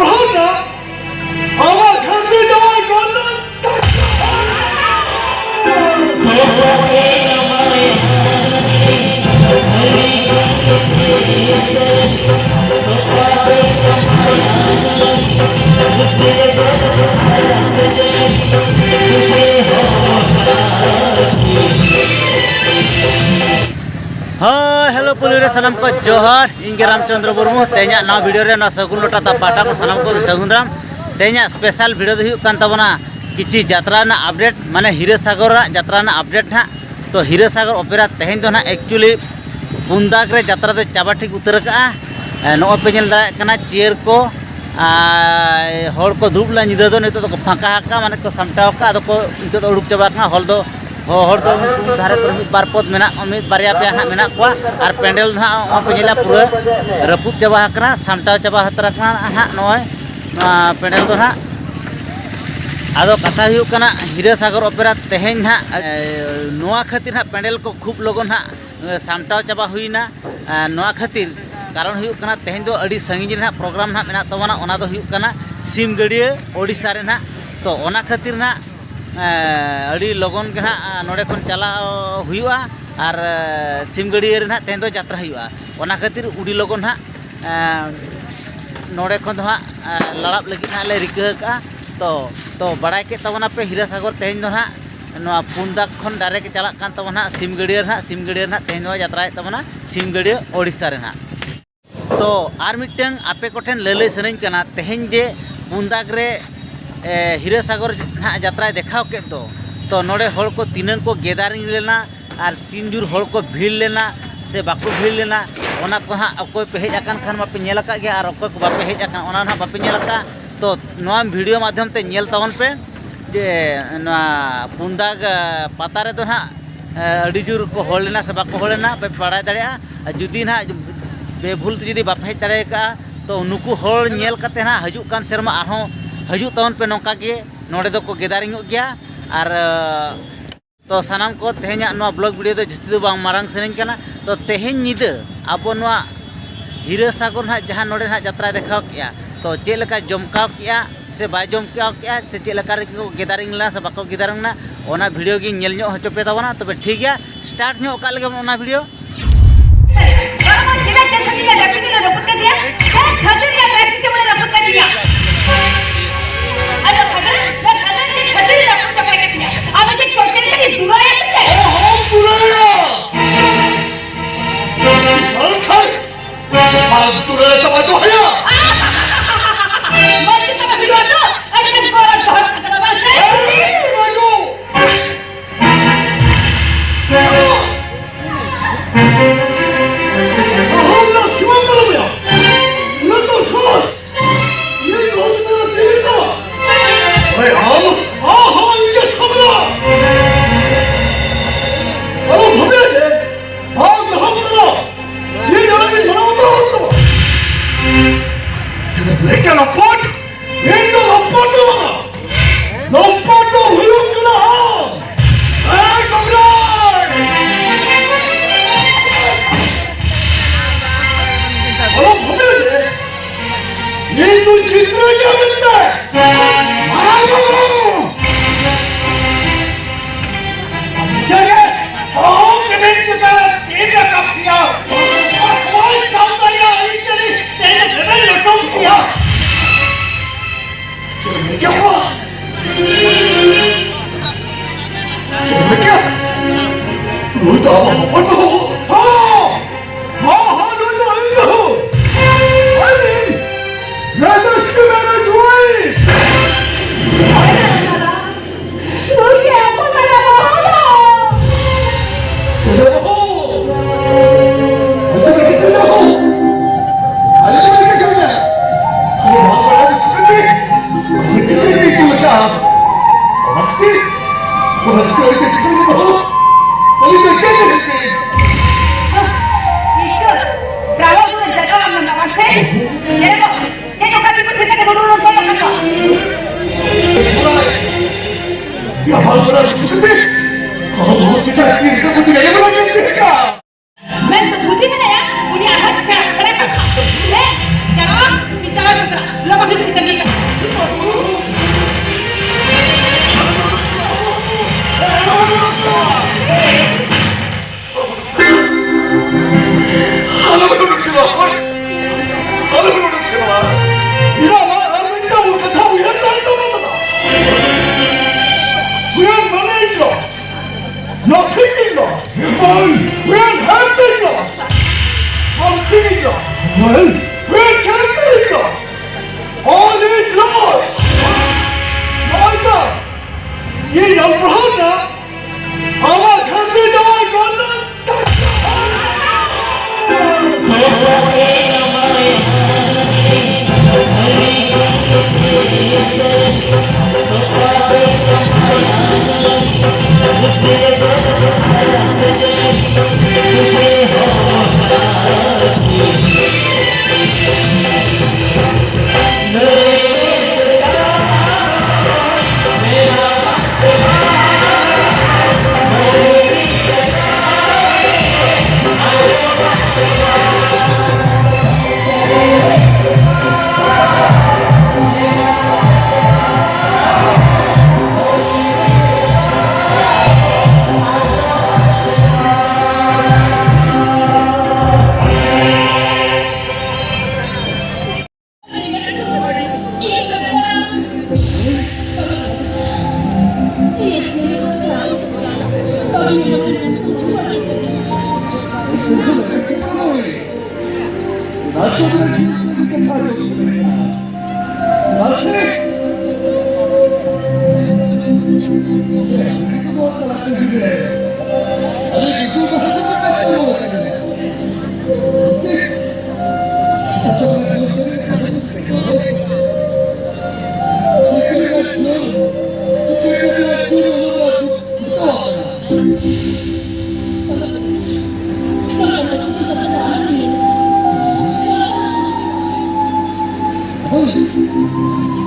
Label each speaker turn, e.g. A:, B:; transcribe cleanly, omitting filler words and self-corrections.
A: कहना আমার খাতে যাওয়ার জন্য
B: हाँ हेलो पुलिस सनम को जोहर इंगे रामचंद्र मुर्मू तेजा ना वीडियो रे ना सगुन लोटा ता पाटा को सनम को सगुंद्राम तेजा स्पेशल वीडियो दो हुयुग कान ताबोना किछि यात्रा ना अपडेट माने हीरासागर यात्रा ना अपडेट ना तो हीरासागर ओपेरा तेहेन दो ना एक्चुअली बुंदाग रे यात्रा दो चाबा ठीक उतर का नो पे नेल दा कना चेयर को हर को दुब ला निदा दो नितो तो फाका हाका माने को सामटाव का अदो को नितो तो उडुक चाबा का हॉल दो हर दो धारे पर बार पद मेना मिद बारिया पे ना मेना को और पेंडल ना पे नेला पूरा रपुद चाबा हकना सामटाव चाबा हतरा का हा नय पेंडल दो ना आदो कथा हुयुग कना हीरासागर ओपेरा तेहेन ना नोआ खातिर ना पेंडल को खूब लोगन ना सामटाव चाबा हुईना नोआ खातिर कारण हुयुग कना तेहेन दो अड़ी संगीन ना प्रोग्राम ना मेना तबना ओना दो हुयुग कना सिमगड़िया ओडिसा रे ना तो ओना खातिर ना अड़ी लगन के ना नोडे खन चला हुयुआ और सिमगड़िया रे ना तेहेन दो यात्रा हुयुआ ओना खातिर उड़ी लगन ना नोडे खन दो हा लड़ाब लगी ना ले रिका का तो बड़ाय के तबना पे हीरासागर तेहेन दो ना नोआ पुंदाक खन डायरेक्ट चला कान तबना सिमगड़िया ना तेहेन दो यात्रा तबना सिमगड़िया ओडिसा रे ना तो आर मिटन आपे कोठेन ललय सनኝ कना तेहेन जे पुंदाक रे हीरासागर ना यात्रा देखाव के तो नोडे हर को तीनन को गेदारिंग लेना और तीन जुर हर को भीड़ लेना से बाको भीड़ लेना ओना को हाँ अकोय पे हेज आकान खान बापे नेल आका गया और अकोय को बापे हेज आकान ओना ना बापे नेल आका तो नोआ वीडियो माध्यम ते नेल तावन पे जे नोआ पुंदाग पाता रे दो ना अड़ी जुर को हol लेना से बाको हol लेना पे पड़ाय दाड़िया जुदी ना बेभूल जुदी बापे हेज दाड़े का तो नुकु हol नेल कते ना हजु कान सेरमा आरहों हजु तावन पे नौका के नोडे दो को गेदारिंग गया और तो सानाम को तेहेन्या नोआ ब्लॉग वीडियो दो जस्ती दो बांग मारंग सनኝ कना तो तेहेन निदा आबो नोआ हीरासागर ना जहां नोडे ना यात्रा देखाव किया तो चेक लका जमकाव किया से बाय जमकाव किया से चेक लका रे को गेदारिंग ला से बाको गेदारिंग ना ओना वीडियो गी नेल ᱧᱚᱜ होचो पे ताबना तबे ठीक गया स्टार्ट ᱧᱚᱜ का लगे ओना video
A: Let us give it a
C: 어?